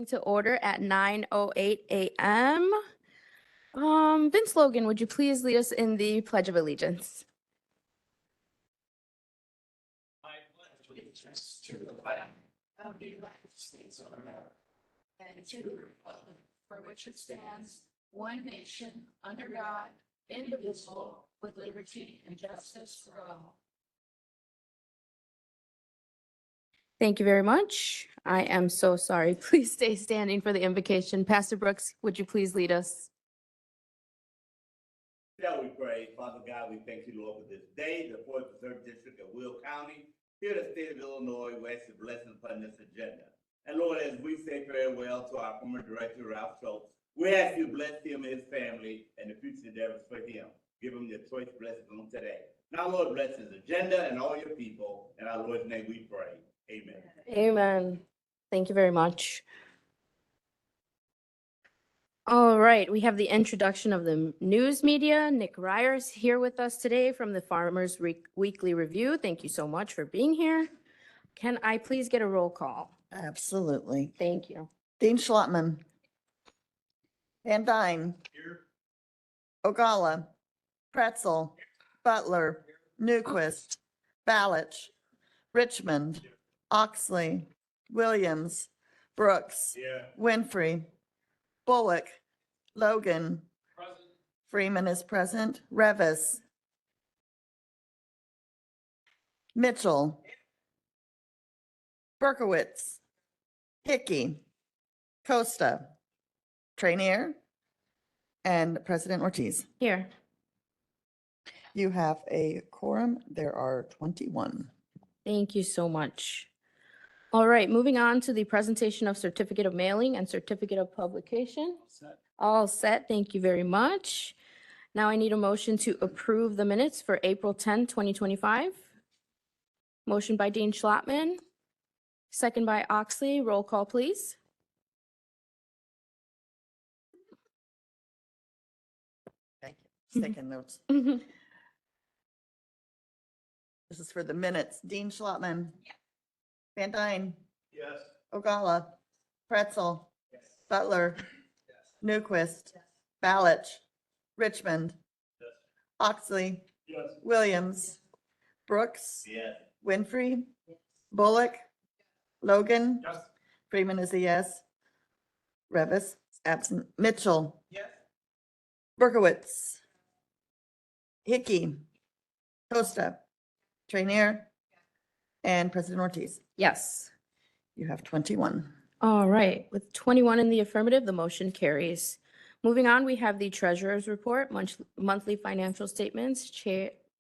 To order at 9:08 a.m. Vince Logan, would you please lead us in the Pledge of Allegiance? I pledge allegiance to the flag of the United States of America and to the republic for which it stands, one nation, under God, indivisible, with liberty and justice for all. Thank you very much. I am so sorry. Please stay standing for the invocation. Pastor Brooks, would you please lead us? Shall we pray? Father God, we thank you, Lord, for this day, the 43rd District of Will County, here in the state of Illinois. We ask your blessing upon this agenda. And Lord, as we say farewell to our former director, Ralph Schultz, we ask you to bless him and his family and the future endeavors for him. Give him your choice blessings on today. Now, Lord, bless his agenda and all your people. In our Lord's name we pray. Amen. Amen. Thank you very much. All right, we have the introduction of the news media. Nick Ryers here with us today from the Farmers Weekly Review. Thank you so much for being here. Can I please get a roll call? Absolutely. Thank you. Dean Schlottman. Van Dyne. Here. Ogalla. Pretzel. Butler. Newquist. Balich. Richmond. Oxley. Williams. Brooks. Yeah. Winfrey. Bullock. Logan. Present. Freeman is present. Revis. Mitchell. Berkowitz. Hickey. Costa. Trainier. And President Ortiz. Here. You have a quorum. There are 21. Thank you so much. All right, moving on to the presentation of certificate of mailing and certificate of publication. All set. Thank you very much. Now I need a motion to approve the minutes for April 10, 2025. Motion by Dean Schlottman, second by Oxley. Roll call, please. Thank you. Second notes. This is for the minutes. Dean Schlottman. Van Dyne. Yes. Ogalla. Pretzel. Yes. Butler. Newquist. Balich. Richmond. Yes. Oxley. Yes. Williams. Brooks. Yes. Winfrey. Bullock. Logan. Yes. Freeman is a yes. Revis absent. Mitchell. Yes. Berkowitz. Hickey. Costa. Trainier. And President Ortiz. Yes. You have 21. All right, with 21 in the affirmative, the motion carries. Moving on, we have the treasurer's report, monthly financial statements.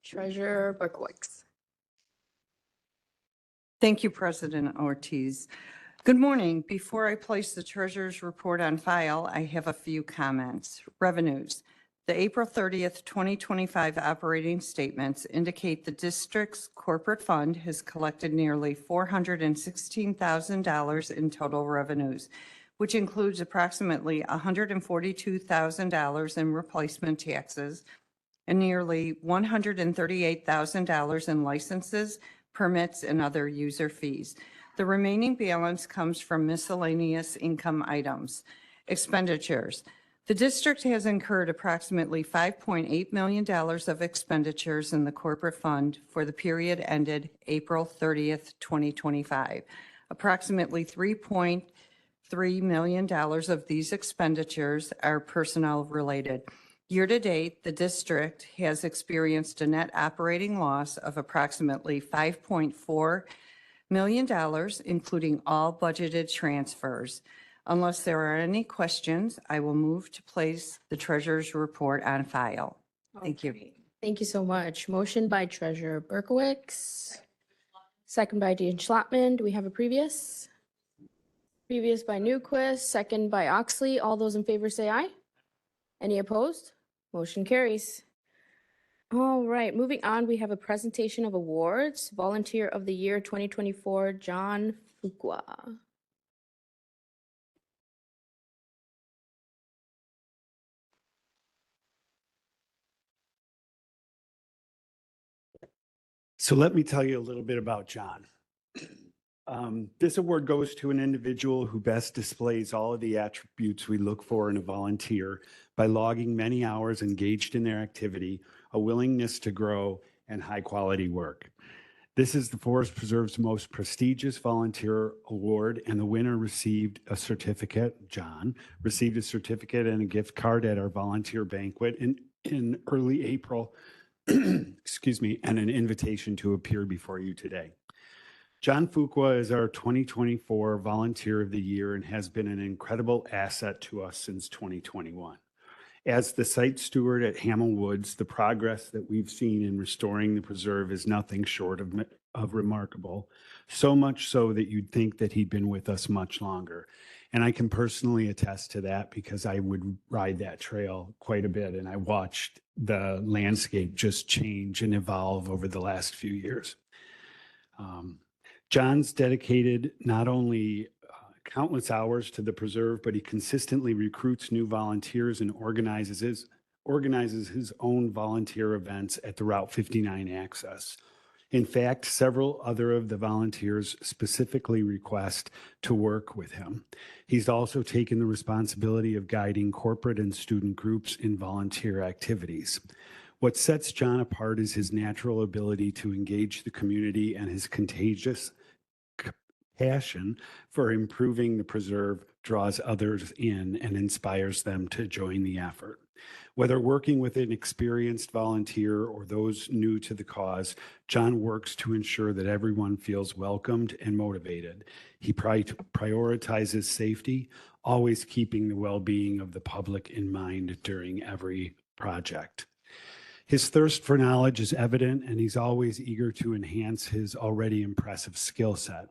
Treasurer Berkowitz. Thank you, President Ortiz. Good morning. Before I place the treasurer's report on file, I have a few comments. Revenues. The April 30th, 2025 operating statements indicate the district's corporate fund has collected nearly $416,000 in total revenues, which includes approximately $142,000 in replacement taxes and nearly $138,000 in licenses, permits, and other user fees. The remaining balance comes from miscellaneous income items. Expenditures. The district has incurred approximately $5.8 million of expenditures in the corporate fund for the period ended April 30th, 2025. Approximately $3.3 million of these expenditures are personnel related. Year to date, the district has experienced a net operating loss of approximately $5.4 million, including all budgeted transfers. Unless there are any questions, I will move to place the treasurer's report on file. Thank you. Okay, thank you so much. Motion by Treasurer Berkowitz. Second by Dean Schlottman. Do we have a previous? Previous by Newquist, second by Oxley. All those in favor say aye. Any opposed? Motion carries. All right, moving on, we have a presentation of awards. Volunteer of the Year 2024, John Fuqua. So let me tell you a little bit about John. This award goes to an individual who best displays all of the attributes we look for in a volunteer by logging many hours engaged in their activity, a willingness to grow, and high-quality work. This is the Forest Preserve's most prestigious volunteer award, and the winner received a certificate, John, received a certificate and a gift card at our volunteer banquet in early April, excuse me, and an invitation to appear before you today. John Fuqua is our 2024 Volunteer of the Year and has been an incredible asset to us since 2021. As the site steward at Hamel Woods, the progress that we've seen in restoring the preserve is nothing short of remarkable, so much so that you'd think that he'd been with us much longer. And I can personally attest to that because I would ride that trail quite a bit, and I watched the landscape just change and evolve over the last few years. John's dedicated not only countless hours to the preserve, but he consistently recruits new volunteers and organizes his own volunteer events at the Route 59 access. In fact, several other of the volunteers specifically request to work with him. He's also taken the responsibility of guiding corporate and student groups in volunteer activities. What sets John apart is his natural ability to engage the community and his contagious passion for improving the preserve draws others in and inspires them to join the effort. Whether working with an experienced volunteer or those new to the cause, John works to ensure that everyone feels welcomed and motivated. He prioritizes safety, always keeping the well-being of the public in mind during every project. His thirst for knowledge is evident, and he's always eager to enhance his already impressive skill set.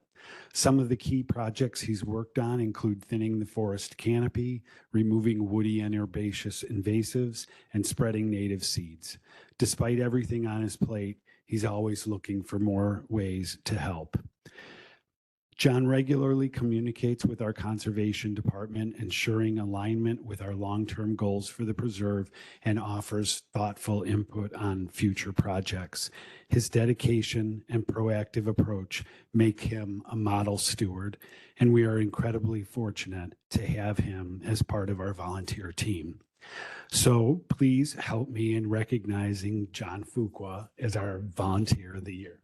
Some of the key projects he's worked on include thinning the forest canopy, removing woody and herbaceous invasives, and spreading native seeds. Despite everything on his plate, he's always looking for more ways to help. John regularly communicates with our conservation department, ensuring alignment with our long-term goals for the preserve, and offers thoughtful input on future projects. His dedication and proactive approach make him a model steward, and we are incredibly fortunate to have him as part of our volunteer team. So please help me in recognizing John Fuqua as our Volunteer of the Year.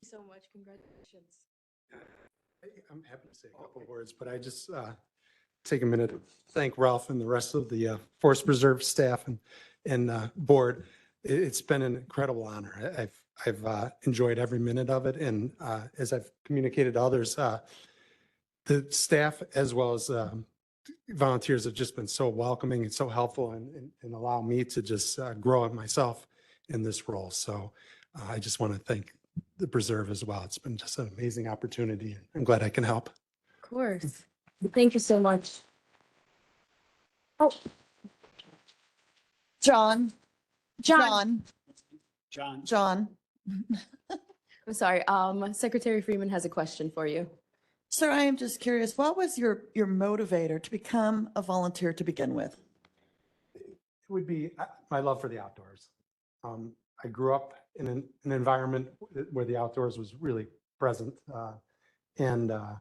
So much. Congratulations. I'm happy to say a couple of words, but I just take a minute to thank Ralph and the rest of the Forest Preserve staff and board. It's been an incredible honor. I've enjoyed every minute of it, and as I've communicated to others, the staff as well as volunteers have just been so welcoming and so helpful and allow me to just grow myself in this role. So I just want to thank the preserve as well. It's been just an amazing opportunity. I'm glad I can help. Of course. Thank you so much. Oh, John, John. John. I'm sorry. Secretary Freeman has a question for you. Sir, I am just curious, what was your motivator to become a volunteer to begin with? It would be my love for the outdoors. I grew up in an environment where the outdoors was really present. And I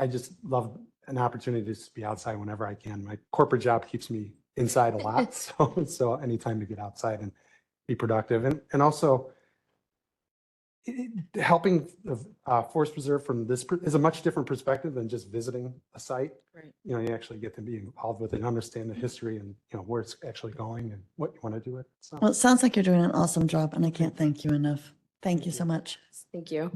just love an opportunity to just be outside whenever I can. My corporate job keeps me inside a lot. So anytime to get outside and be productive and also helping the Forest Preserve from this is a much different perspective than just visiting a site. Right. You know, you actually get to be involved with it and understand the history and, you know, where it's actually going and what you want to do with it. So. Well, it sounds like you're doing an awesome job, and I can't thank you enough. Thank you so much. Thank you.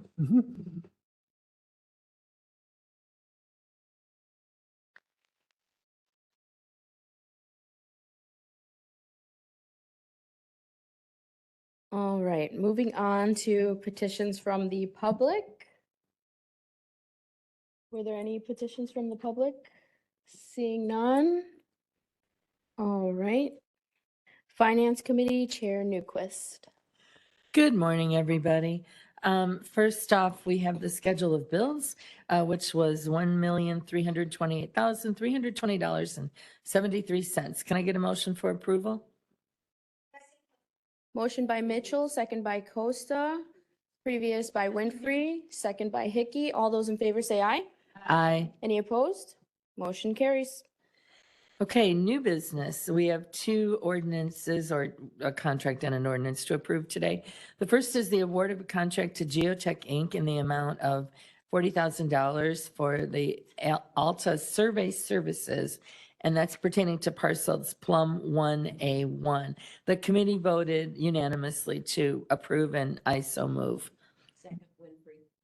All right, moving on to petitions from the public. Were there any petitions from the public? Seeing none. All right. Finance Committee Chair Newquist. Good morning, everybody. First off, we have the schedule of bills, which was $1,328,320.73. Can I get a motion for approval? Motion by Mitchell, second by Costa, previous by Winfrey, second by Hickey. All those in favor say aye. Aye. Any opposed? Motion carries. Okay, new business. We have two ordinances or a contract and an ordinance to approve today. The first is the award of a contract to Geotech Inc. in the amount of $40,000 for the Alta Survey Services, and that's pertaining to parcels Plum 1A1. The committee voted unanimously to approve, and I so move.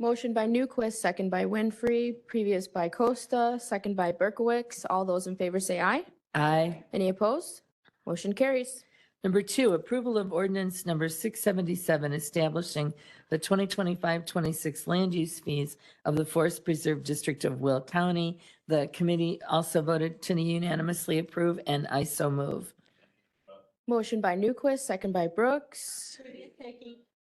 Motion by Newquist, second by Winfrey, previous by Costa, second by Berkowitz. All those in favor say aye. Aye. Any opposed? Motion carries. Number two, approval of ordinance number 677, establishing the 2025-26 land use fees of the Forest Preserve District of Will County. The committee also voted to unanimously approve, and I so move. Motion by Newquist, second by Brooks.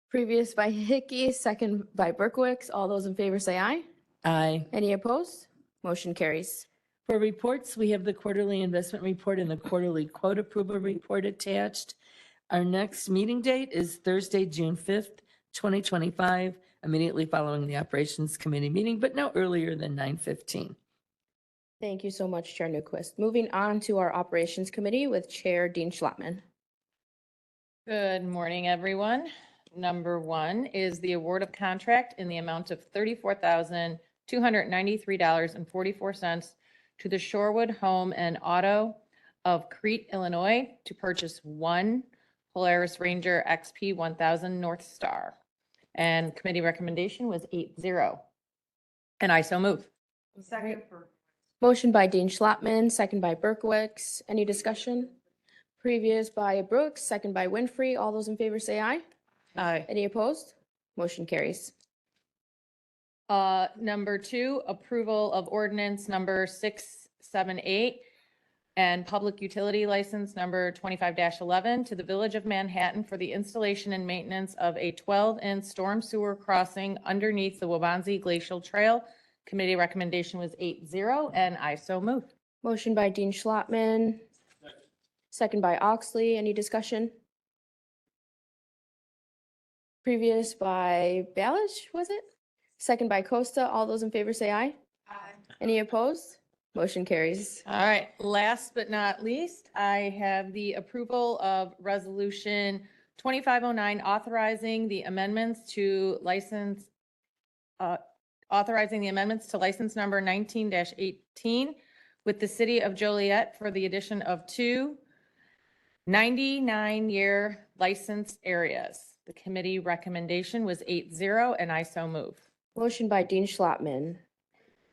Previous by Hickey, second by Berkowitz. All those in favor say aye. Aye. Any opposed? Motion carries. For reports, we have the quarterly investment report and the quarterly quote approval report attached. Our next meeting date is Thursday, June 5th, 2025, immediately following the Operations Committee meeting, but no earlier than 9:15. Thank you so much, Chair Newquist. Moving on to our Operations Committee with Chair Dean Schlottman. Good morning, everyone. Number one is the award of contract in the amount of $34,293.44 to the Shorewood Home and Auto of Crete, Illinois, to purchase one Polaris Ranger XP 1000 North Star. And committee recommendation was 8-0. And I so move. Motion by Dean Schlottman, second by Berkowitz. Any discussion? Previous by Brooks, second by Winfrey. All those in favor say aye. Aye. Any opposed? Motion carries. Number two, approval of ordinance number 678 and public utility license number 25-11 to the Village of Manhattan for the installation and maintenance of a 12-inch storm sewer crossing underneath the Wabansie Glacial Trail. Committee recommendation was 8-0, and I so move. Motion by Dean Schlottman, second by Oxley. Any discussion? Previous by Balish, was it? Second by Costa. All those in favor say aye. Aye. Any opposed? Motion carries. All right, last but not least, I have the approval of resolution 2509 authorizing the amendments to license number 19-18 with the city of Joliet for the addition of two 99-year licensed areas. The committee recommendation was 8-0, and I so move. Motion by Dean Schlottman,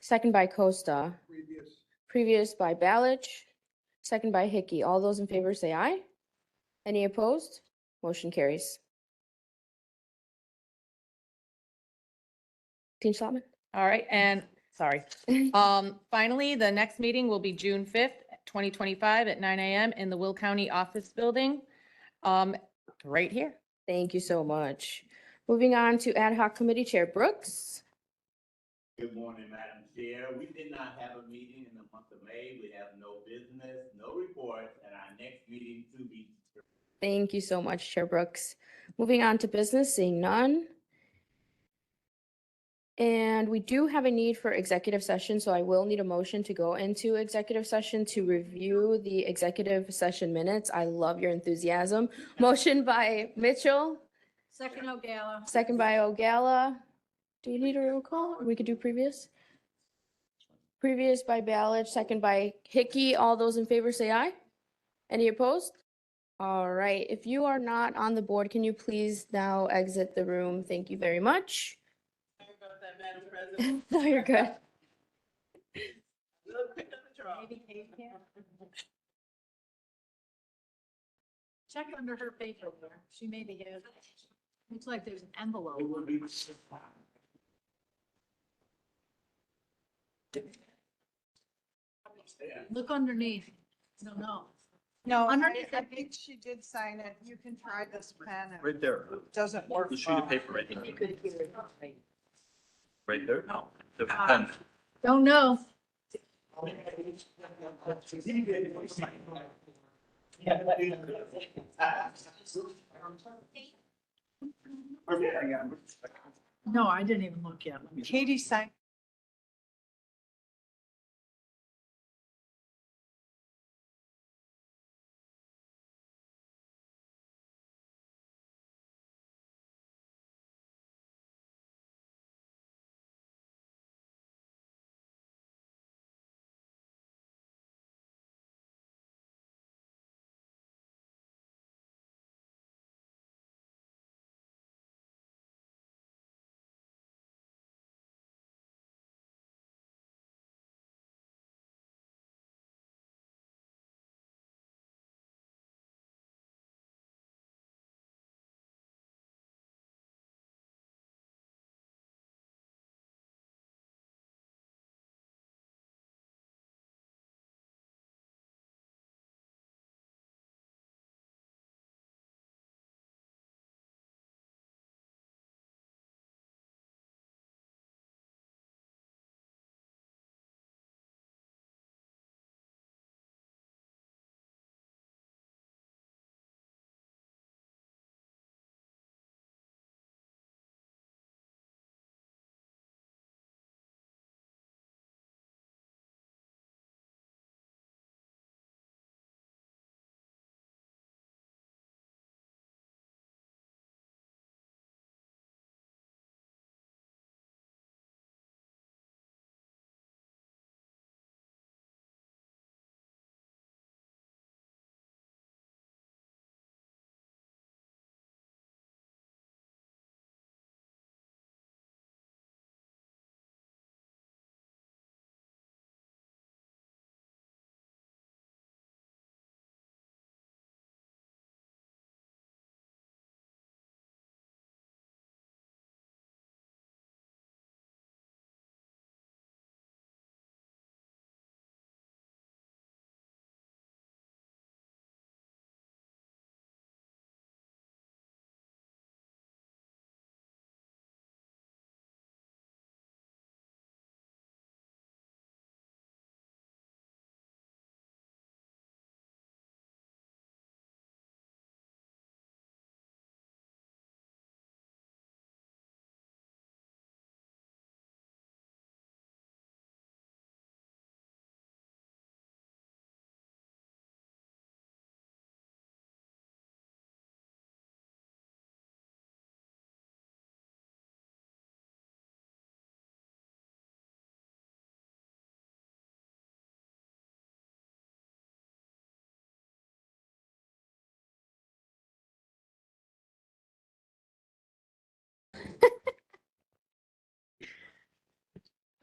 second by Costa. Previous by Balich, second by Hickey. All those in favor say aye. Any opposed? Motion carries. Dean Schlottman? All right, and sorry. Finally, the next meeting will be June 5th, 2025 at 9 a.m. in the Will County Office Building, right here. Thank you so much. Moving on to Ad Hoc Committee Chair Brooks. Good morning, Madam Chair. We did not have a meeting in the month of May. We have no business, no reports, and our next meeting 2 weeks. Thank you so much, Chair Brooks. Moving on to business, seeing none. And we do have a need for executive session, so I will need a motion to go into executive session to review the executive session minutes. I love your enthusiasm. Motion by Mitchell, Second O'Gala. second by Ogala. Do you need a roll call? We could do previous. Previous by Ballard, second by Hickey. All those in favor say aye. Any opposed? All right. If you are not on the board, can you please now exit the room? Thank you very much. No, you're good. Check under her paper there. She maybe has. Looks like there's an envelope. Look underneath. No. No, Underneath I it. think she did sign it. You can try this pen. It Right there. doesn't work. The sheet of well. paper right there. You could hear it, right? Right there? No. The pen. Don't know. No, I didn't even look yet. Let me- Katie signed.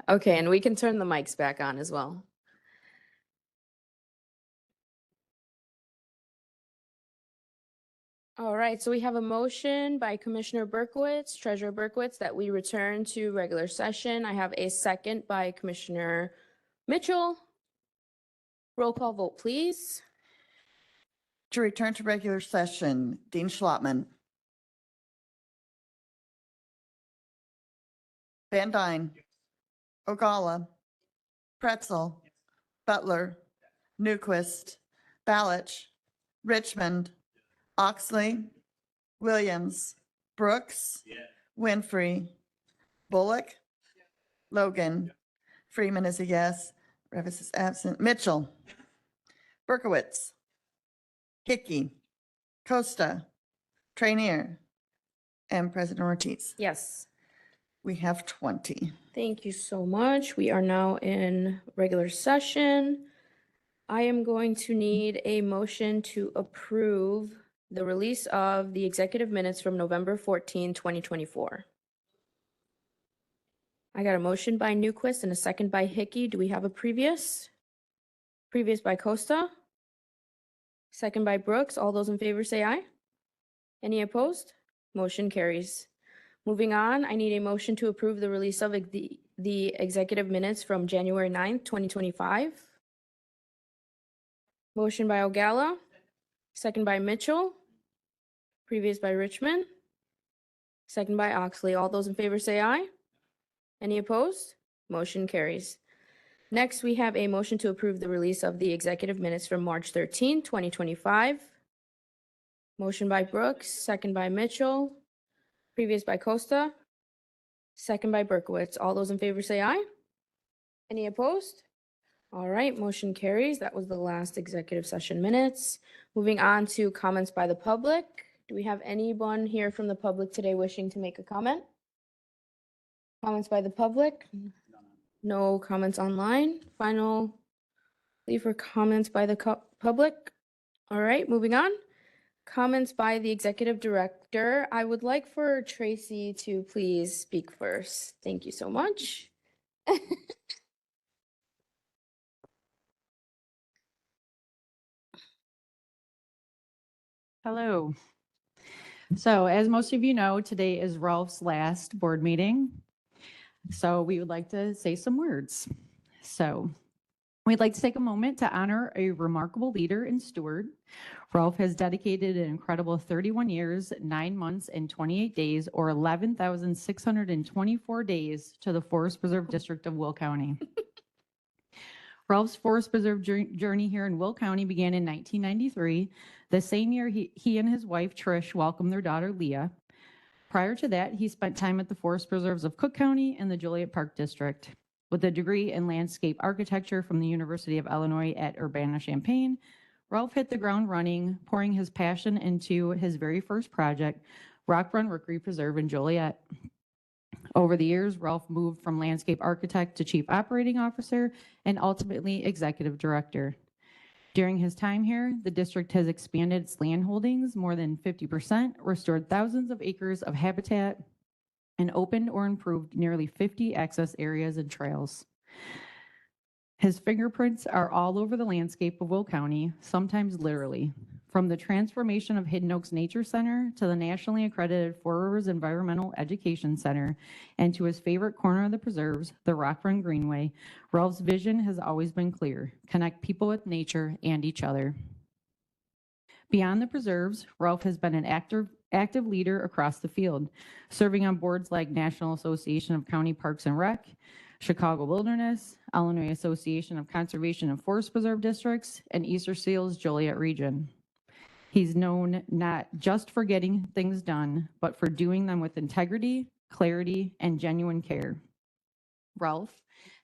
Okay, and we can turn the mics back on as well. All right, so we have a motion by Commissioner Berkowitz, Treasurer Berkowitz, that we return to regular session. I have a second by Commissioner Mitchell. Roll call vote, please. To return to regular session, Dean Schlottman. Van Dyne. Ogalla. Pretzel. Butler. Newquist. Balich. Richmond. Oxley. Williams. Brooks. Winfrey. Bullock. Logan. Freeman is a yes. Revis is absent. Mitchell. Berkowitz. Hickey. Costa. Trainier. And President Ortiz. Yes. We have 20. Thank you so much. We are now in regular session. I am going to need a motion to approve the release of the executive minutes from November 14, 2024. I got a motion by Newquist and a second by Hickey. Do we have a previous? Previous by Costa. Second by Brooks. All those in favor say aye. Any opposed? Motion carries. Moving on, I need a motion to approve the release of the the executive minutes from January 9th, 2025. Motion by Ogalla, second by Mitchell, previous by Richmond, second by Oxley. All those in favor say aye. Any opposed? Motion carries. Next, we have a motion to approve the release of the executive minutes from March 13, 2025. Motion by Brooks, second by Mitchell, previous by Costa, second by Berkowitz. All those in favor say aye. Any opposed? All right, motion carries. That was the last executive session minutes. Moving on to comments by the public. Do we have anyone here from the public today wishing to make a comment? Comments by the public? No comments online. Final for comments by the public. All right, moving on. Comments by the executive director. I would like for Tracy to please speak first. Thank you so much. Hello. So as most of you know, today is Rolf's last board meeting. So we would like to say some words. So we'd like to take a moment to honor a remarkable leader and steward. Rolf has dedicated an incredible 31 years, 9 months, and 28 days, or 11,624 days to the Forest Preserve District of Will County. Rolf's Forest Preserve journey here in Will County began in 1993, the same year he and his wife Trish welcomed their daughter Leah. Prior to that, he spent time at the Forest Preserves of Cook County and the Joliet Park District. With a degree in landscape architecture from the University of Illinois at Urbana-Champaign, Rolf hit the ground running, pouring his passion into his very first project, Rock Run Rookery Preserve in Joliet. Over the years, Rolf moved from landscape architect to chief operating officer and ultimately executive director. During his time here, the district has expanded its land holdings more than 50%, restored thousands of acres of habitat, and opened or improved nearly 50 access areas and trails. His fingerprints are all over the landscape of Will County, sometimes literally. From the transformation of Hidden Oaks Nature Center to the nationally accredited Four Rivers Environmental Education Center, and to his favorite corner of the preserves, the Rock Run Greenway, Rolf's vision has always been clear: connect people with nature and each other. Beyond the preserves, Rolf has been an active leader across the field, serving on boards like National Association of County Parks and Rec, Chicago Wilderness, Illinois Association of Conservation and Forest Preserve Districts, and Easter Seals Joliet Region. He's known not just for getting things done, but for doing them with integrity, clarity, and genuine care. Rolf,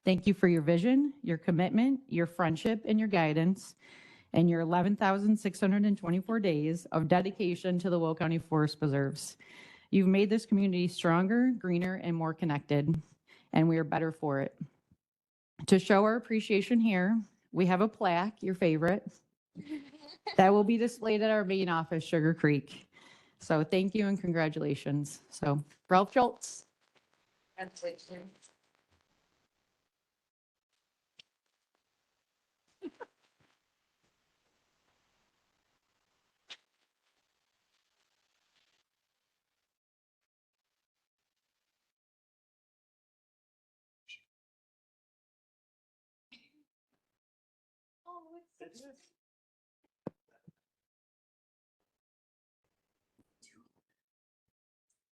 thank you for your vision, your commitment, your friendship, and your guidance, and your 11,624 days of dedication to the Will County Forest Preserves. You've made this community stronger, greener, and more connected, and we are better for it. To show our appreciation here, we have a plaque, your favorite, that will be displayed at our main office, Sugar Creek. So thank you and congratulations. So Rolf Schultz.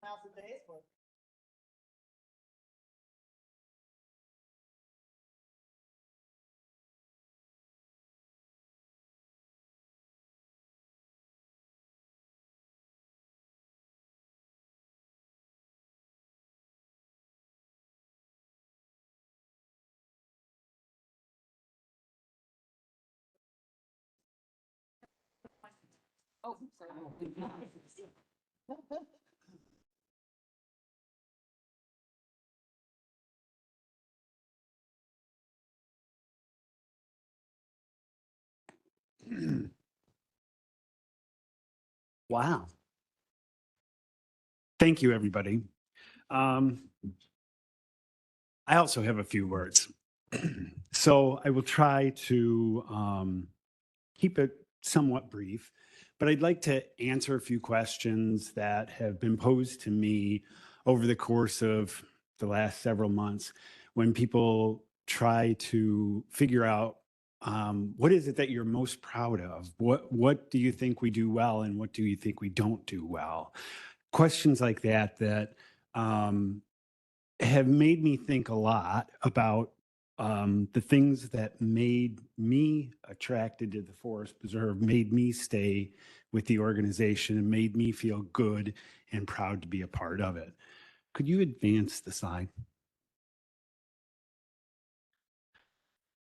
How's the day's work? Oh, sorry. Wow. Thank you, everybody. I also have a few words. So I will try to keep it somewhat brief, but I'd like to answer a few questions that have been posed to me over the course of the last several months. when people try to figure out what is it that you're most proud of? What do you think we do well and what do you think we don't do well? Questions like that have made me think a lot about the things that made me attracted to the Forest Preserve, made me stay with the organization, and made me feel good and proud to be a part of it. Could you advance the slide?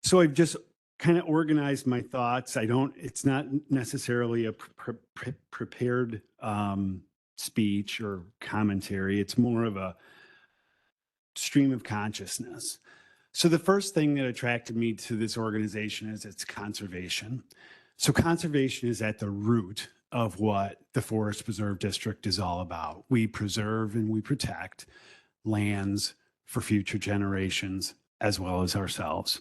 So I've just kind of organized my thoughts. It's not necessarily a prepared speech or commentary. It's more of a stream of consciousness. So the first thing that attracted me to this organization is its conservation. So conservation is at the root of what the Forest Preserve District is all about. We preserve and we protect lands for future generations as well as ourselves.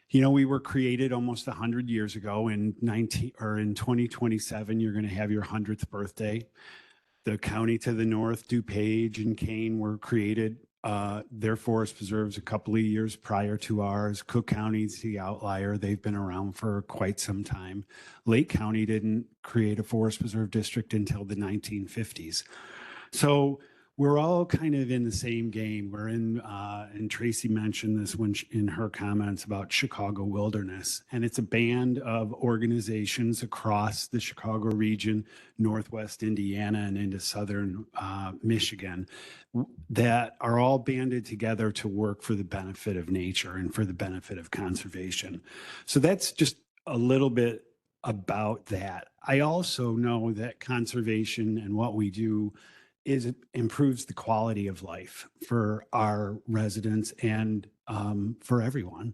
You know, we were created almost 100 years ago. In 2027, you're going to have your 100th birthday. The county to the north, DuPage and Kane, were created. Their forest preserves a couple of years prior to ours. Cook County's the outlier. They've been around for quite some time. Lake County didn't create a forest preserve district until the 1950s. So we're all kind of in the same game. We're in, and Tracy mentioned this in her comments about Chicago Wilderness, and it's a band of organizations across the Chicago region, Northwest Indiana, and into Southern Michigan that are all banded together to work for the benefit of nature and for the benefit of conservation. So that's just a little bit about that. I also know that conservation and what we do is it improves the quality of life for our residents and for everyone,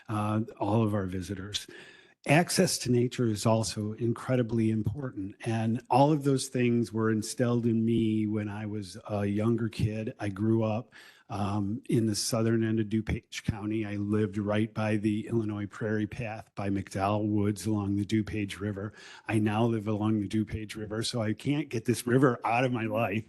all of our visitors. Access to nature is also incredibly important. And all of those things were instilled in me when I was a younger kid. I grew up in the southern end of DuPage County. I lived right by the Illinois Prairie Path by McDowell Woods along the DuPage River. I now live along the DuPage River, so I can't get this river out of my life.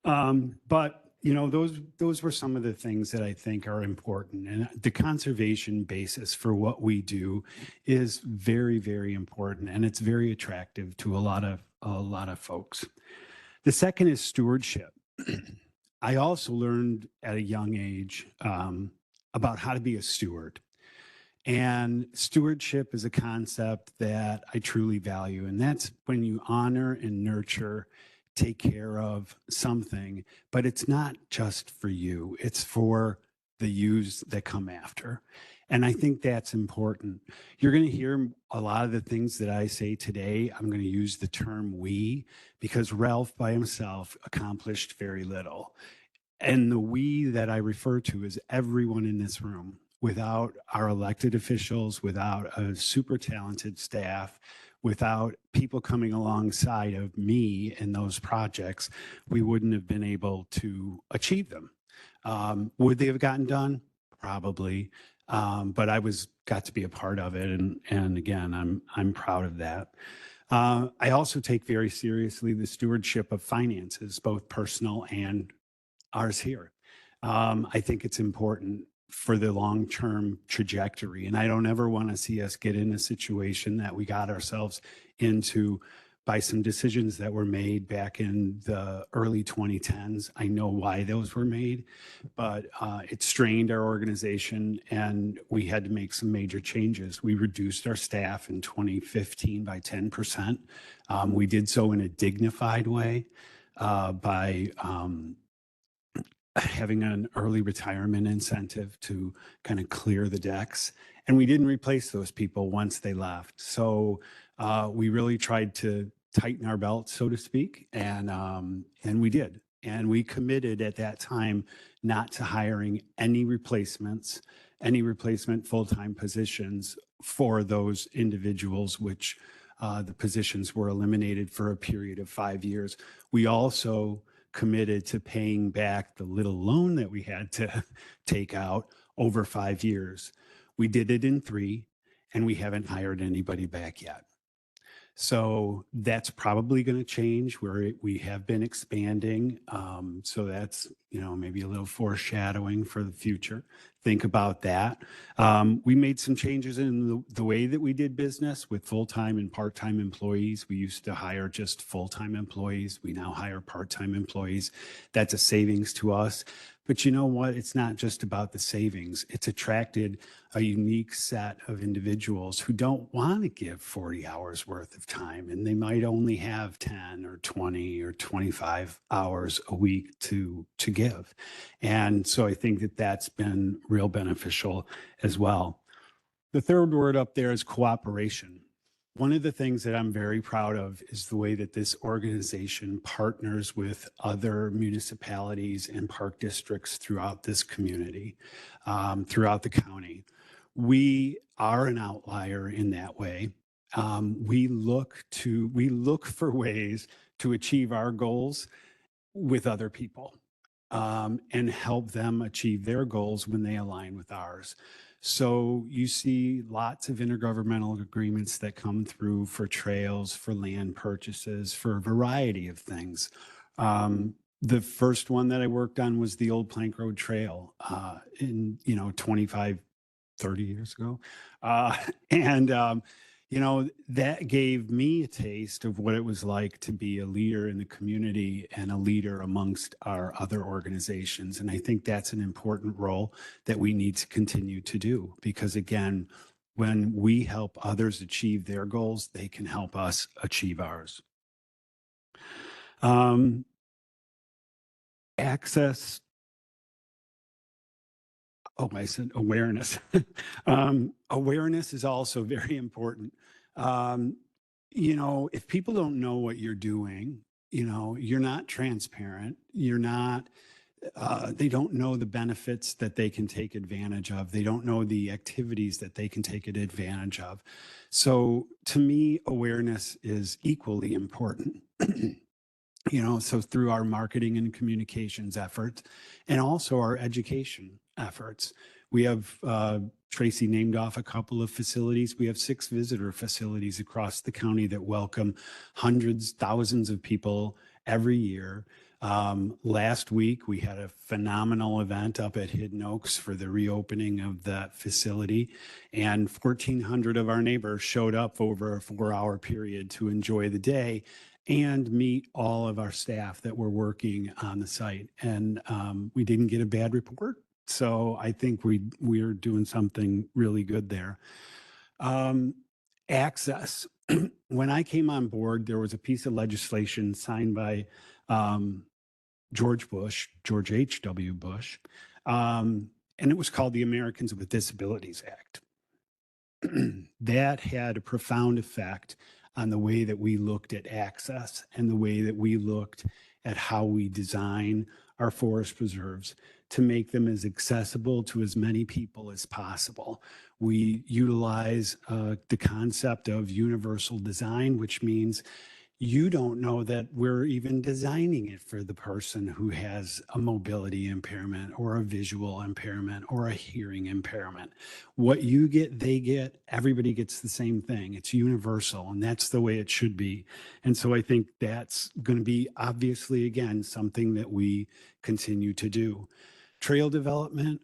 But you know, those were some of the things that I think are important, and the conservation basis for what we do is very, very important, and it's very attractive to a lot of folks. The second is stewardship. I also learned at a young age about how to be a steward. And stewardship is a concept that I truly value, and that's when you honor and nurture, take care of something, but it's not just for you, it's for the yous that come after. And I think that's important. You're going to hear a lot of the things that I say today. I'm going to use the term we, because Ralph by himself accomplished very little. And the we that I refer to is everyone in this room. Without our elected officials, without a super talented staff, without people coming alongside of me in those projects, we wouldn't have been able to achieve them. Would they have gotten done? Probably. But I got to be a part of it. And again, I'm proud of that. I also take very seriously the stewardship of finances, both personal and ours here. I think it's important for the long-term trajectory. And I don't ever want to see us get in a situation that we got ourselves into by some decisions that were made back in the early 2010s. I know why those were made, but it strained our organization and we had to make some major changes. We reduced our staff in 2015 by 10%. We did so in a dignified way by having an early retirement incentive to kind of clear the decks. And we didn't replace those people once they left. So we really tried to tighten our belt, so to speak, and we did. And we committed at that time not to hiring any replacement full-time positions for those individuals, which the positions were eliminated for a period of 5 years. We also committed to paying back the little loan that we had to take out over 5 years. We did it in 3, and we haven't hired anybody back yet. So that's probably going to change where we have been expanding. So that's, maybe a little foreshadowing for the future. Think about that. We made some changes in the way that we did business with full-time and part-time employees. We used to hire just full-time employees. We now hire part-time employees. That's a savings to us. But you know what? It's not just about the savings. It's attracted a unique set of individuals who don't want to give 40 hours worth of time, and they might only have 10 or 20 or 25 hours a week to give. And so I think that that's been real beneficial as well. The third word up there is cooperation. One of the things that I'm very proud of is the way that this organization partners with other municipalities and park districts throughout this community, throughout the county. We are an outlier in that way. We look for ways to achieve our goals with other people, and help them achieve their goals when they align with ours. So you see lots of intergovernmental agreements that come through for trails, for land purchases, for a variety of things. The first one that I worked on was the old Plank Road Trail in 25, 30 years ago. That gave me a taste of what it was like to be a leader in the community and a leader amongst our other organizations. And I think that's an important role that we need to continue to do, because again, when we help others achieve their goals, they can help us achieve ours. Access. Oh, I said awareness. Awareness is also very important. If people don't know what you're doing, you're not transparent. They don't know the benefits that they can take advantage of. They don't know the activities that they can take advantage of. So to me, awareness is equally important. So through our marketing and communications efforts, and also our education efforts, we have, Tracy named off a couple of facilities. We have 6 visitor facilities across the county that welcome hundreds, thousands of people every year. Last week, we had a phenomenal event up at Hidden Oaks for the reopening of that facility, and 1,400 of our neighbors showed up over a 4-hour period to enjoy the day and meet all of our staff that were working on the site. And we didn't get a bad report. So I think we're doing something really good there. Access. When I came on board, there was a piece of legislation signed by George H.W. Bush, and it was called the Americans with Disabilities Act. That had a profound effect on the way that we looked at access and the way that we looked at how we design our forest preserves to make them as accessible to as many people as possible. We utilize the concept of universal design, which means you don't know that we're even designing it for the person who has a mobility impairment or a visual impairment or a hearing impairment. What you get, they get, everybody gets the same thing. It's universal, and that's the way it should be. And so I think that's going to be, obviously, again, something that we continue to do. Trail development,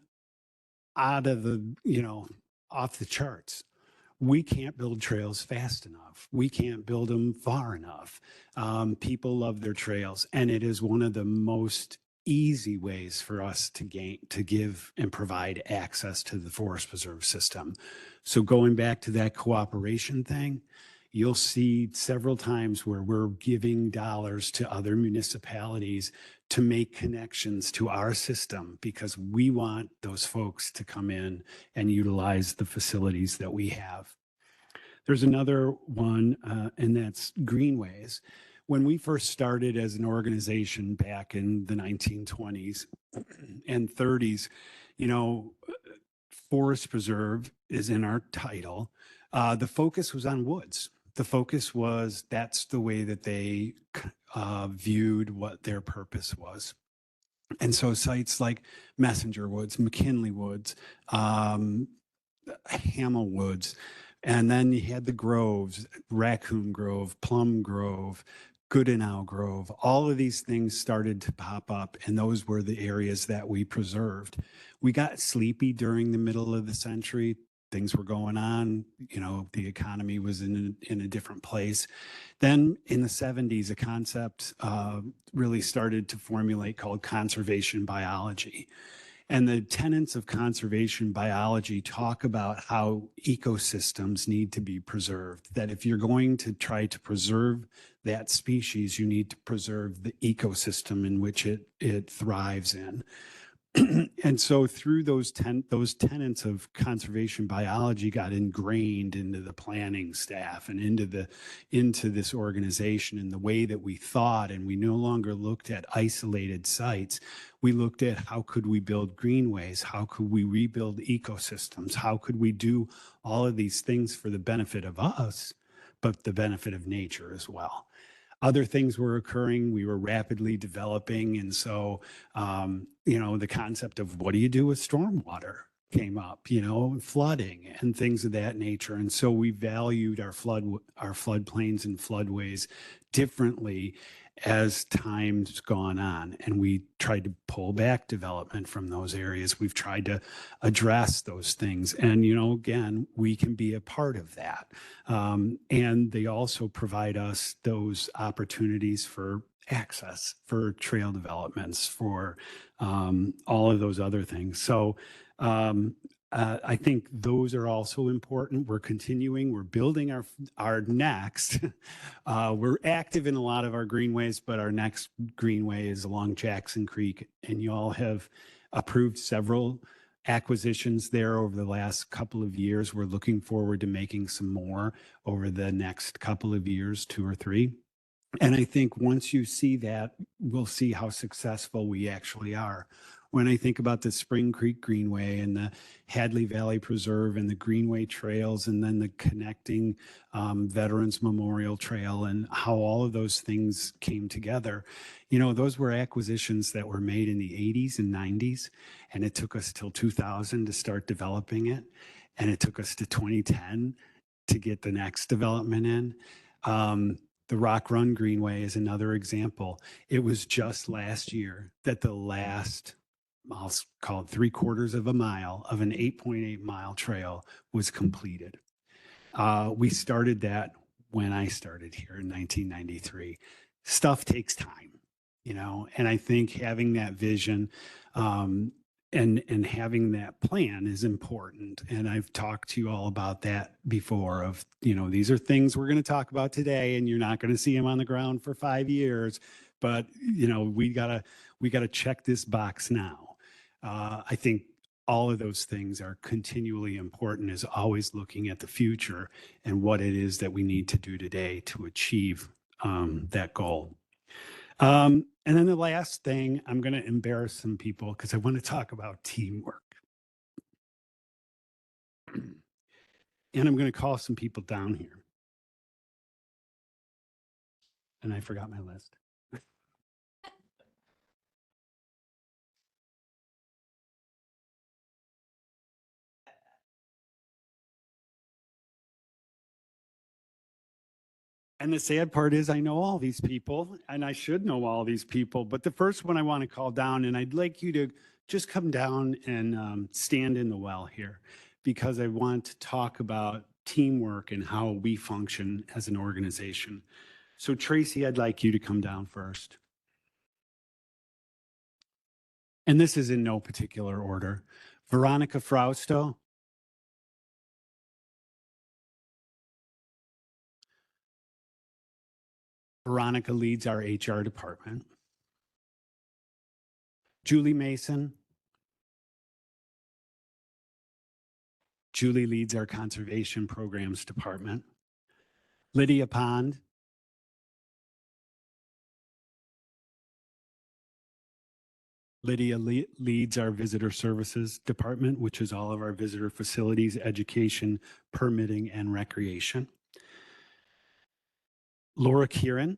off the charts. We can't build trails fast enough. We can't build them far enough. People love their trails, and it is one of the most easy ways for us to give and provide access to the forest preserve system. So going back to that cooperation thing, you'll see several times where we're giving dollars to other municipalities to make connections to our system, because we want those folks to come in and utilize the facilities that we have. There's another one, and that's greenways. When we first started as an organization back in the 1920s and 30s, forest preserve is in our title. The focus was on woods. The focus was that's the way that they viewed what their purpose was. And so sites like Messenger Woods, McKinley Woods, Hamel Woods, And then you had the groves, Raccoon Grove, Plum Grove, Goodenow Grove. All of these things started to pop up, and those were the areas that we preserved. We got sleepy during the middle of the century. Things were going on, you know, the economy was in a different place. Then in the 70s, a concept really started to formulate called conservation biology. And the tenets of conservation biology talk about how ecosystems need to be preserved, that if you're going to try to preserve that species, you need to preserve the ecosystem in which it thrives in. And so through those tenets of conservation biology got ingrained into the planning staff and into this organization and the way that we thought, and we no longer looked at isolated sites. We looked at how could we build greenways? How could we rebuild ecosystems? How could we do all of these things for the benefit of us, but the benefit of nature as well? Other things were occurring. We were rapidly developing. And so, you know, the concept of what do you do with stormwater came up, you know, flooding and things of that nature. And so we valued our floodplains and floodways differently as time's gone on, and we tried to pull back development from those areas. We've tried to address those things, and you know, again, we can be a part of that. And they also provide us those opportunities for access, for trail developments, for all of those other things. So I think those are also important. We're continuing, we're building our next. We're active in a lot of our greenways, but our next greenway is along Jackson Creek, and you all have approved several acquisitions there over the last couple of years. We're looking forward to making some more over the next couple of years, 2 or 3. And I think once you see that, we'll see how successful we actually are. When I think about the Spring Creek Greenway and the Hadley Valley Preserve and the Greenway Trails, and then the connecting Veterans Memorial Trail, and how all of those things came together, you know, those were acquisitions that were made in the 80s and 90s, and it took us till 2000 to start developing it, and it took us to 2010 to get the next development in. The Rock Run Greenway is another example. It was just last year that the last, I'll call it 3/4 of a mile of an 8.8 mile trail was completed. We started that when I started here in 1993. Stuff takes time, you know, and I think having that vision and having that plan is important. And I've talked to you all about that before of, you know, these are things we're going to talk about today, and you're not going to see them on the ground for 5 years, but you know, we gotta check this box now. I think all of those things are continually important, is always looking at the future and what it is that we need to do today to achieve that goal. And then the last thing, I'm going to embarrass some people because I want to talk about teamwork. And I'm going to call some people down here. And I forgot my list. And the sad part is I know all these people, and I should know all these people, but the first one I want to call down, and I'd like you to just come down and stand in the well here, because I want to talk about teamwork and how we function as an organization. So Tracy, I'd like you to come down first. And this is in no particular order. Veronica Frausto. Veronica leads our HR department. Julie Mason. Julie leads our conservation programs department. Lydia Pond. Lydia leads our visitor services department, which is all of our visitor facilities, education, permitting, and recreation. Laura Kieran.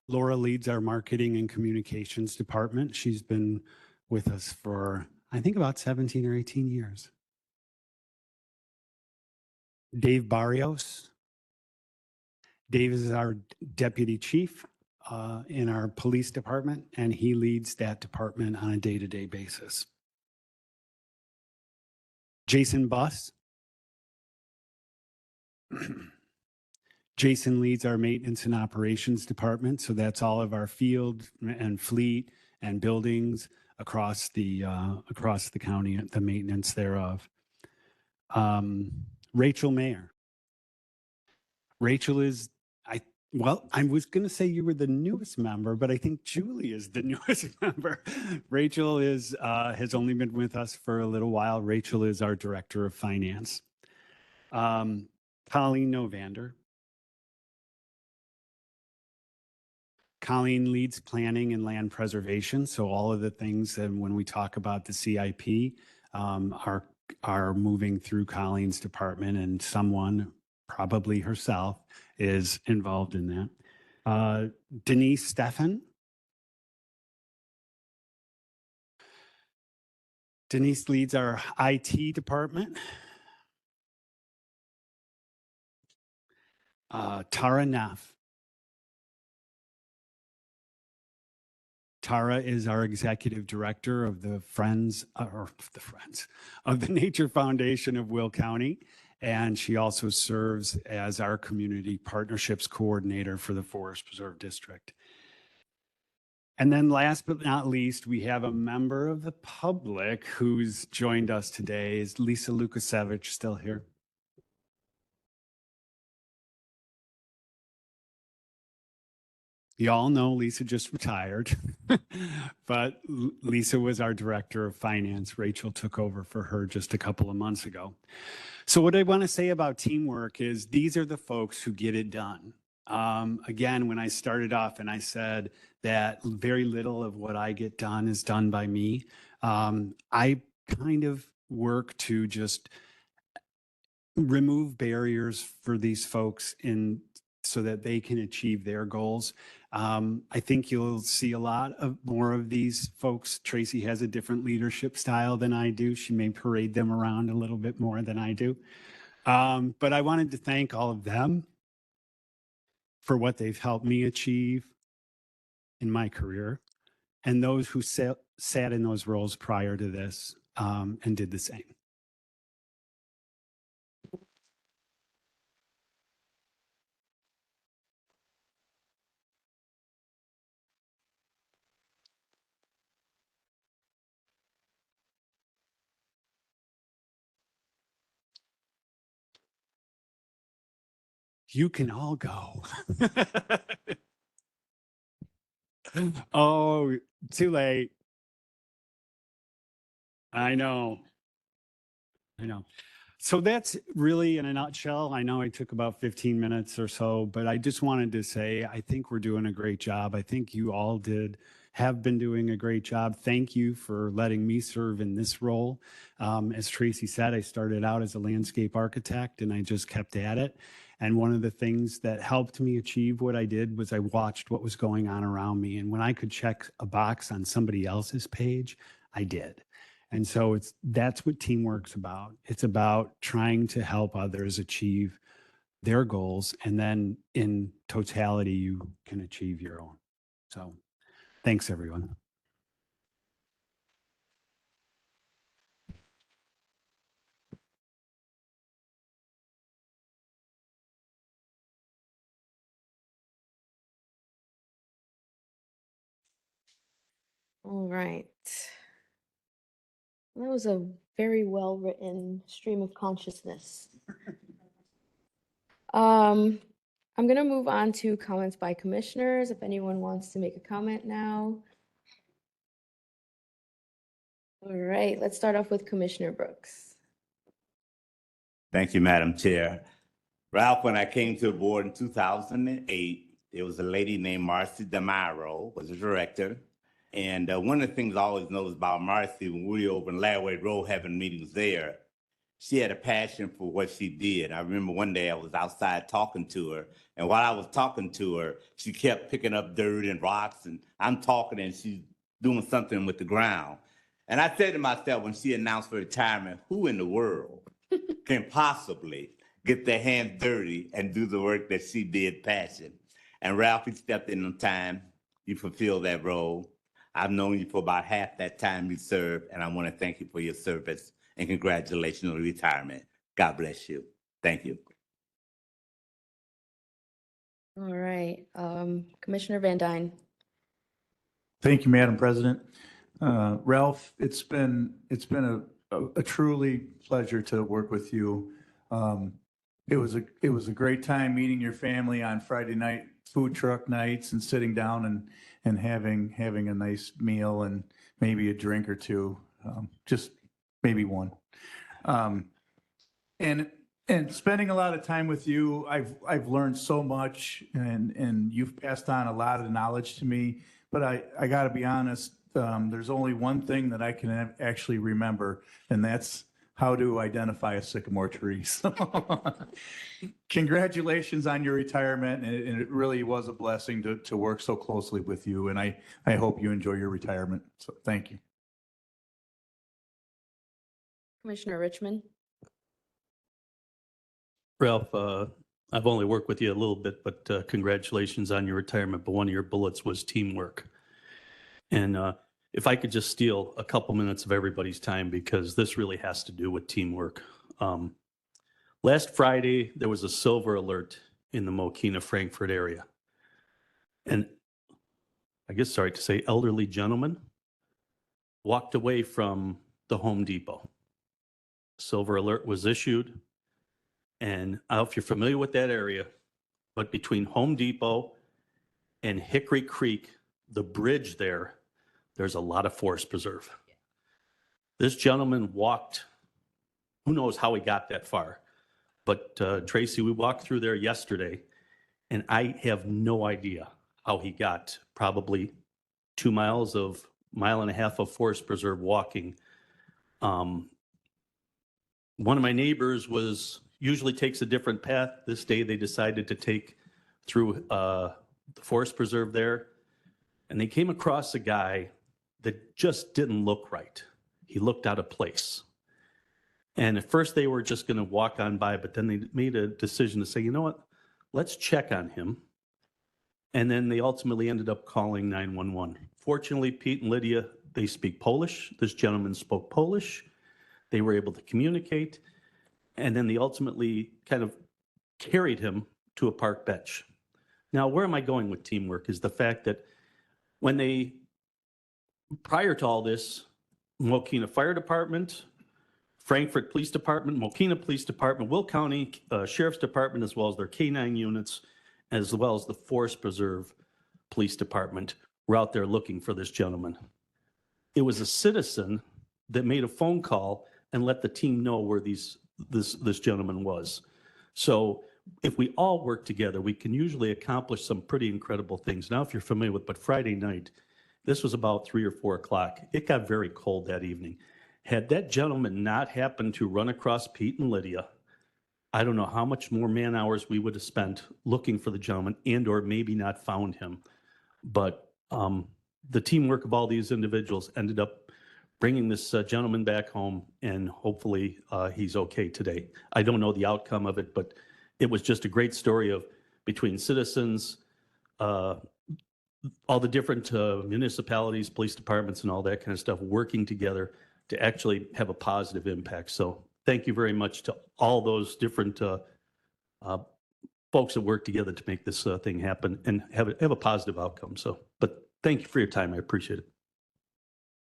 Laura leads our marketing and communications department. She's been with us for, I think, about 17 or 18 years. Dave Barrios. Dave is our deputy chief in our police department, and he leads that department on a day-to-day basis. Jason Buss. Jason leads our maintenance and operations department, so that's all of our field and fleet and buildings across the county, the maintenance thereof. Rachel Mayer. Rachel is, I was going to say you were the newest member, but I think Julie is the newest member. Rachel is has only been with us for a little while. Rachel is our director of finance. Colleen Novander. Colleen leads planning and land preservation. So all of the things that when we talk about the CIP are moving through Colleen's department, and someone, probably herself, is involved in that. Denise Steffen. Denise leads our IT department. Tara Neff. Tara is our executive director of the of the Nature Foundation of Will County. And she also serves as our community partnerships coordinator for the Forest Preserve District. And then last but not least, we have a member of the public who's joined us today. Is Lisa Lukasevich still here? You all know Lisa just retired, but Lisa was our director of finance. Rachel took over for her just a couple of months ago. So what I want to say about teamwork is these are the folks who get it done. Again, when I started off and I said that very little of what I get done is done by me, I kind of work to just remove barriers for these folks so that they can achieve their goals. I think you'll see a lot more of these folks. Tracy has a different leadership style than I do. She may parade them around a little bit more than I do. But I wanted to thank all of them for what they've helped me achieve in my career, and those who sat in those roles prior to this and did the same. You can all go. Oh, too late. I know. So that's really in a nutshell. I know I took about 15 minutes or so, but I just wanted to say, I think we're doing a great job. I think you all have been doing a great job. Thank you for letting me serve in this role. As Tracy said, I started out as a landscape architect and I just kept at it. And one of the things that helped me achieve what I did was I watched what was going on around me. And when I could check a box on somebody else's page, I did. And so that's what teamwork's about. It's about trying to help others achieve their goals. And then in totality, you can achieve your own. So thanks, everyone. All right. That was a very well-written stream of consciousness. I'm going to move on to comments by commissioners. If anyone wants to make a comment now. All right, let's start off with Commissioner Brooks. Thank you, Madam Chair. Ralph, when I came to the board in 2008, there was a lady named Marcy DeMairo, was the director. And one of the things I always noticed about Marcy, when we were over in Laraway Road having meetings there, she had a passion for what she did. I remember one day I was outside talking to her, and while I was talking to her, she kept picking up dirt and rocks, and I'm talking and she's doing something with the ground. And I said to myself when she announced her retirement, who in the world can possibly get their hands dirty and do the work that she did passion. And Ralph, you stepped in on time. You fulfilled that role. I've known you for about half that time you served, and I want to thank you for your service and congratulations on your retirement. God bless you. Thank you. All right, Commissioner Van Dyne. Thank you, Madam President. Ralph, it's been a truly pleasure to work with you. It was a great time meeting your family on Friday night food truck nights and sitting down and having a nice meal and maybe a drink or two, just maybe one. And spending a lot of time with you, I've learned so much, and you've passed on a lot of knowledge to me. But I got to be honest, there's only one thing that I can actually remember, and that's how to identify a sycamore tree. So congratulations on your retirement, and it really was a blessing to work so closely with you, and I hope you enjoy your retirement. So thank you. Commissioner Richmond. Ralph, I've only worked with you a little bit, but congratulations on your retirement. But one of your bullets was teamwork. And if I could just steal a couple minutes of everybody's time, because this really has to do with teamwork. Last Friday, there was a silver alert in the Mokina Frankfurt area. And I guess, sorry to say, elderly gentleman walked away from the Home Depot. Silver alert was issued. And I don't know if you're familiar with that area, but between Home Depot and Hickory Creek, the bridge there's a lot of forest preserve. This gentleman walked, who knows how he got that far, but Tracy, we walked through there yesterday, and I have no idea how he got probably 2 miles of, mile and a half of forest preserve walking. One of my neighbors usually takes a different path. This day they decided to take through the forest preserve there. And they came across a guy that just didn't look right. He looked out of place. And at first they were just going to walk on by, but then they made a decision to say, you know what, let's check on him. And then they ultimately ended up calling 911. Fortunately, Pete and Lydia, they speak Polish. This gentleman spoke Polish. They were able to communicate. And then they ultimately kind of carried him to a park bench. Now, where am I going with teamwork is the fact that when prior to all this, Mokina Fire Department, Frankfurt Police Department, Mokina Police Department, Will County Sheriff's Department, as well as their K-9 units, as well as the Forest Preserve Police Department, were out there looking for this gentleman. It was a citizen that made a phone call and let the team know where this gentleman was. So if we all work together, we can usually accomplish some pretty incredible things. Now, if you're familiar with, but Friday night, this was about 3 or 4 o'clock. It got very cold that evening. Had that gentleman not happened to run across Pete and Lydia, I don't know how much more man hours we would have spent looking for the gentleman and or maybe not found him. But the teamwork of all these individuals ended up bringing this gentleman back home, and hopefully he's okay today. I don't know the outcome of it, but it was just a great story of between citizens, all the different municipalities, police departments, and all that kind of stuff working together to actually have a positive impact. So thank you very much to all those different folks that work together to make this thing happen and have a positive outcome. So, but thank you for your time. I appreciate it.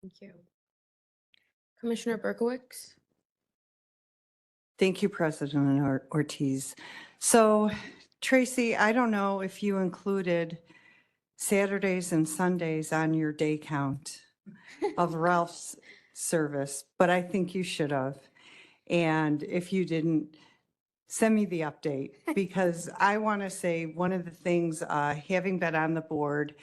Thank you. Commissioner Berkowitz. Thank you, President Ortiz. So, Tracy, I don't know if you included Saturdays and Sundays on your day count of Ralph's service, but I think you should have. And if you didn't, send me the update, because I want to say one of the things, having been on the board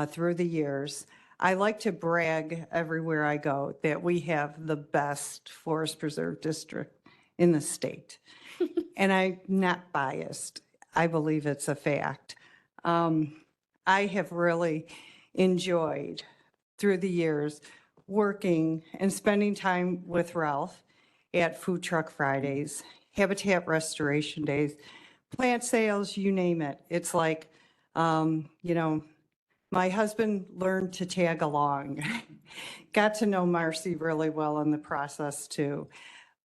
through the years, I like to brag everywhere I go that we have the best forest preserve district in the state. And I'm not biased. I believe it's a fact. I have really enjoyed through the years working and spending time with Ralph at Food Truck Fridays, Habitat Restoration Days, plant sales, you name it. It's like, my husband learned to tag along. Got to know Marcy really well in the process too.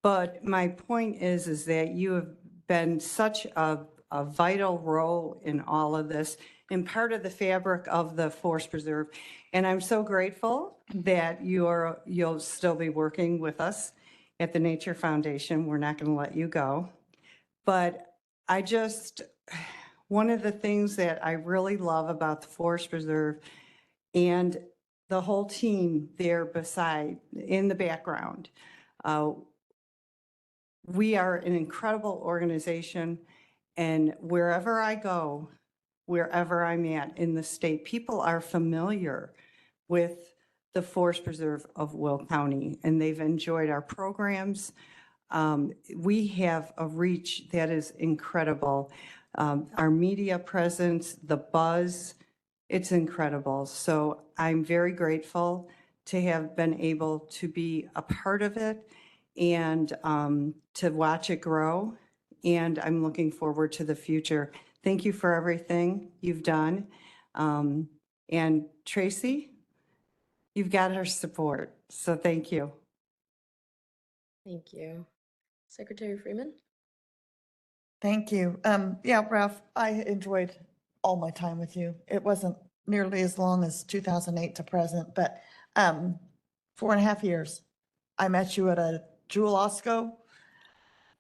But my point is that you have been such a vital role in all of this and part of the fabric of the Forest Preserve. And I'm so grateful that you'll still be working with us at the Nature Foundation. We're not going to let you go. But one of the things that I really love about the Forest Preserve and the whole team there in the background, we are an incredible organization, and wherever I go, wherever I'm at in the state, people are familiar with the Forest Preserve of Will County, and they've enjoyed our programs. We have a reach that is incredible. Our media presence, the buzz, it's incredible. So I'm very grateful to have been able to be a part of it and to watch it grow. And I'm looking forward to the future. Thank you for everything you've done. And Tracy, you've got our support. So thank you. Thank you. Secretary Freeman? Thank you. Yeah, Ralph, I enjoyed all my time with you. It wasn't nearly as long as 2008 to present, but 4.5 years. I met you at a Jewel Osco.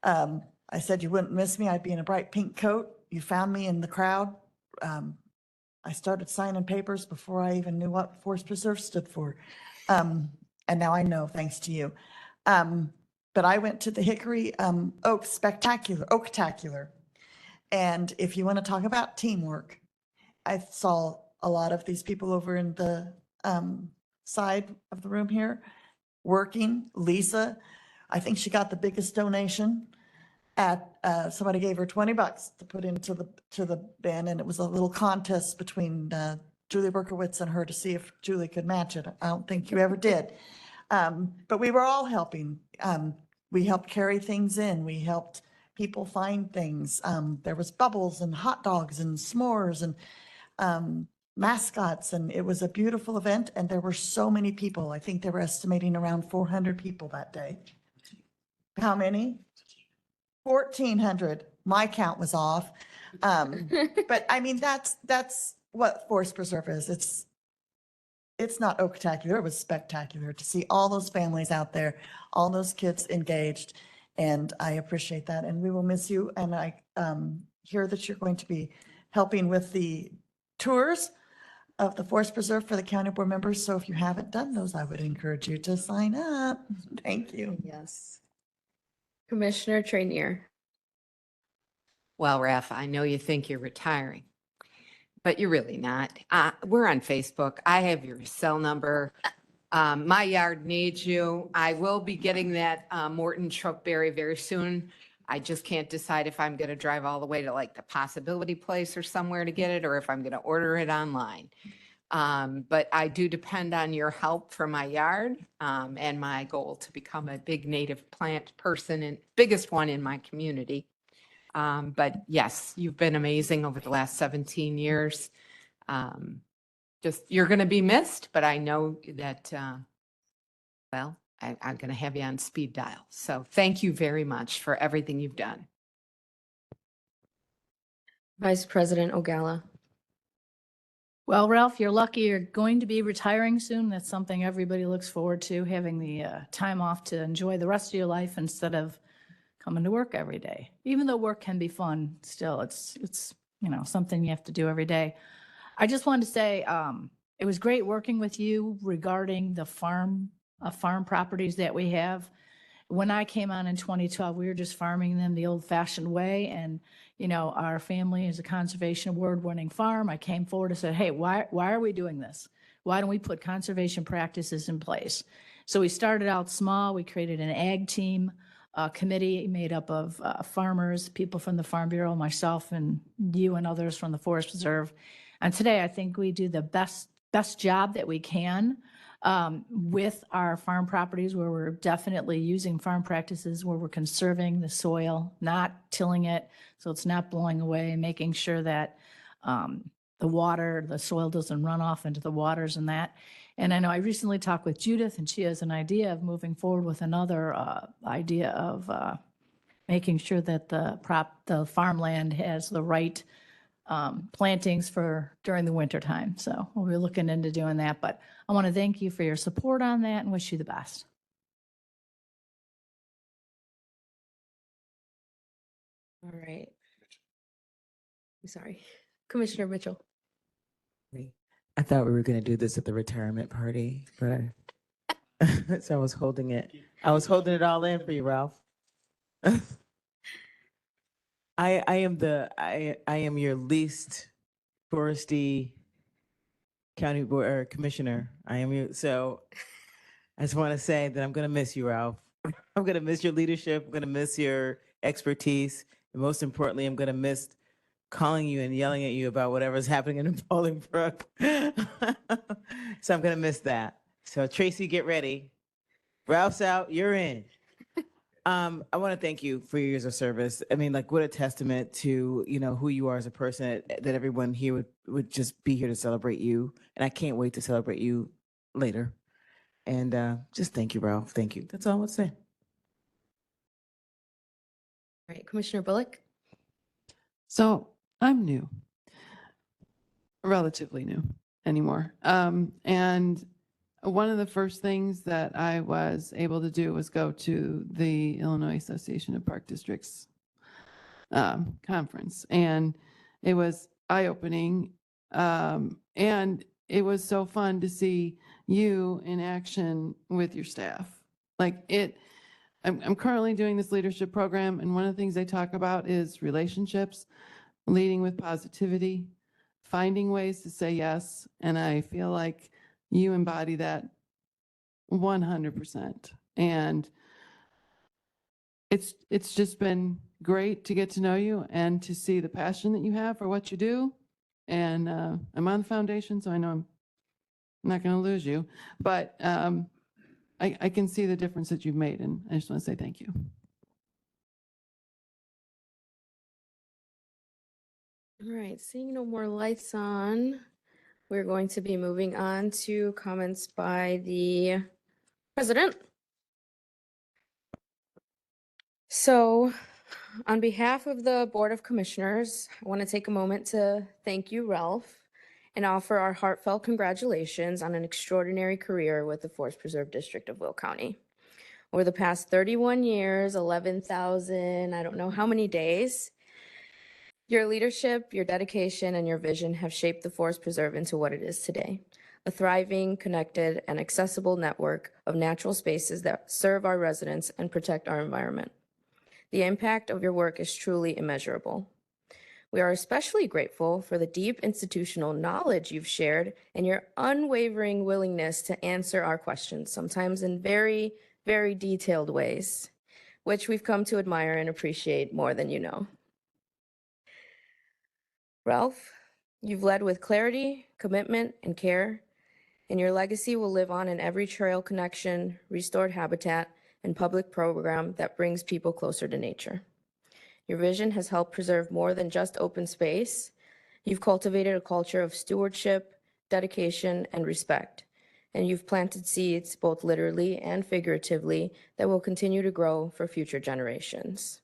I said you wouldn't miss me. I'd be in a bright pink coat. You found me in the crowd. I started signing papers before I even knew what Forest Preserve stood for. And now I know, thanks to you. But I went to the Hickory Oaktacular. And if you want to talk about teamwork, I saw a lot of these people over in the side of the room here working. Lisa, I think she got the biggest donation at, somebody gave her $20 to put into the bin, and it was a little contest between Julie Berkowitz and her to see if Julie could match it. I don't think you ever did. But we were all helping. We helped carry things in. We helped people find things. There was bubbles and hot dogs and s'mores and mascots, and it was a beautiful event. And there were so many people. I think they were estimating around 400 people that day. How many? 1,400. My count was off. But I mean, that's what Forest Preserve is. It's not oaktacular, it was spectacular to see all those families out there, all those kids engaged, and I appreciate that, and we will miss you, and I hear that you're going to be helping with the tours of the Forest Preserve for the county board members, so if you haven't done those, I would encourage you to sign up. Thank you. Yes. Commissioner Trainier? Well, Ralph, I know you think you're retiring, but you're really not. We're on Facebook. I have your cell number. My yard needs you. I will be getting that Morton Chokeberry very soon. I just can't decide if I'm going to drive all the way to like the Possibility Place or somewhere to get it, or if I'm going to order it online. But I do depend on your help for my yard and my goal to become a big native plant person and biggest one in my community. But yes, you've been amazing over the last 17 years. You're going to be missed, but I know that, I'm going to have you on speed dial. So thank you very much for everything you've done. Vice President Ogala? Well, Ralph, you're lucky you're going to be retiring soon. That's something everybody looks forward to, having the time off to enjoy the rest of your life instead of coming to work every day. Even though work can be fun, still it's something you have to do every day. I just wanted to say it was great working with you regarding the farm properties that we have. When I came on in 2012, we were just farming them the old-fashioned way, and our family is a conservation award-winning farm. I came forward and said, hey, why are we doing this? Why don't we put conservation practices in place? So we started out small. We created an ag team committee made up of farmers, people from the Farm Bureau, myself, and you and others from the Forest Preserve. And today, I think we do the best job that we can with our farm properties where we're definitely using farm practices where we're conserving the soil, not tilling it, so it's not blowing away, making sure that the water, the soil doesn't run off into the waters and that. And I know I recently talked with Judith, and she has an idea of moving forward with another idea of making sure that the farmland has the right plantings for during the winter time. So we'll be looking into doing that. But I want to thank you for your support on that and wish you the best. All right. I'm sorry. Commissioner Mitchell. I thought we were going to do this at the retirement party, but so I was holding it. I was holding it all in for you, Ralph. I am your least foresty county board or commissioner. So I just want to say that I'm going to miss you, Ralph. I'm going to miss your leadership. I'm going to miss your expertise. And most importantly, I'm going to miss calling you and yelling at you about whatever's happening in Bolingbrook. So I'm going to miss that. So Tracy, get ready. Ralph's out, you're in. I want to thank you for your years of service. I mean, like, what a testament to, who you are as a person, that everyone here would just be here to celebrate you. And I can't wait to celebrate you later. And just thank you, Ralph. Thank you. That's all I want to say. All right, Commissioner Bullock. So I'm new, relatively new anymore. And one of the first things that I was able to do was go to the Illinois Association of Park Districts conference. And it was eye-opening. And it was so fun to see you in action with your staff. I'm currently doing this leadership program, and one of the things they talk about is relationships, leading with positivity, finding ways to say yes. And I feel like you embody that 100%. And it's just been great to get to know you and to see the passion that you have for what you do. And I'm on the foundation, so I know I'm not going to lose you, but I can see the difference that you've made, and I just want to say thank you. All right, seeing no more lights on, we're going to be moving on to comments by the president. So, on behalf of the Board of Commissioners, I want to take a moment to thank you, Ralph, and offer our heartfelt congratulations on an extraordinary career with the Forest Preserve District of Will County. Over the past 31 years, 11,000, I don't know how many days, your leadership, your dedication, and your vision have shaped the Forest Preserve into what it is today, a thriving, connected, and accessible network of natural spaces that serve our residents and protect our environment. The impact of your work is truly immeasurable. We are especially grateful for the deep institutional knowledge you've shared and your unwavering willingness to answer our questions, sometimes in very, very detailed ways, which we've come to admire and appreciate more than you know. Ralph, you've led with clarity, commitment, and care, and your legacy will live on in every trail connection, restored habitat, and public program that brings people closer to nature. Your vision has helped preserve more than just open space. You've cultivated a culture of stewardship, dedication, and respect, and you've planted seeds, both literally and figuratively, that will continue to grow for future generations.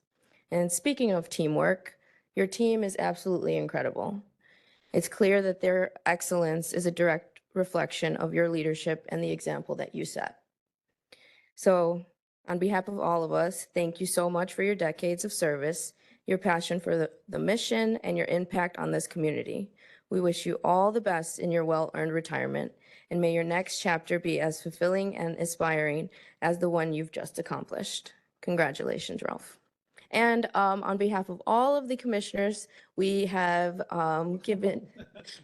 And speaking of teamwork, your team is absolutely incredible. It's clear that their excellence is a direct reflection of your leadership and the example that you set. So, on behalf of all of us, thank you so much for your decades of service, your passion for the mission, and your impact on this community. We wish you all the best in your well-earned retirement, and may your next chapter be as fulfilling and inspiring as the one you've just accomplished. Congratulations, Ralph. And on behalf of all of the commissioners, we have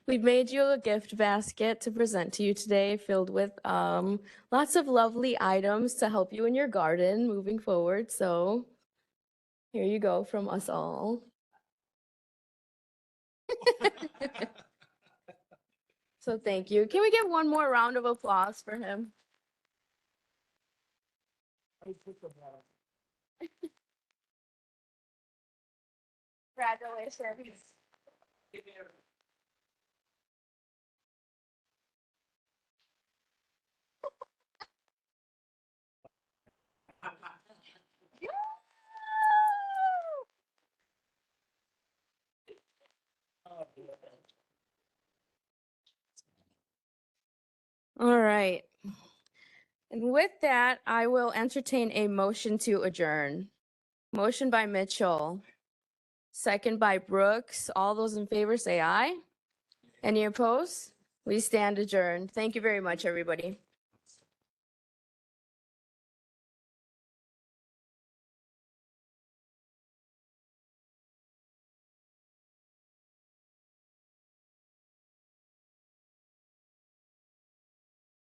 we've made you a gift basket to present to you today, filled with lots of lovely items to help you in your garden moving forward. So here you go from us all. So thank you. Can we get one more round of applause for him? Congratulations. All right. And with that, I will entertain a motion to adjourn. Motion by Mitchell, second by Brooks. All those in favor say aye. Any opposed? We stand adjourned. Thank you very much, everybody.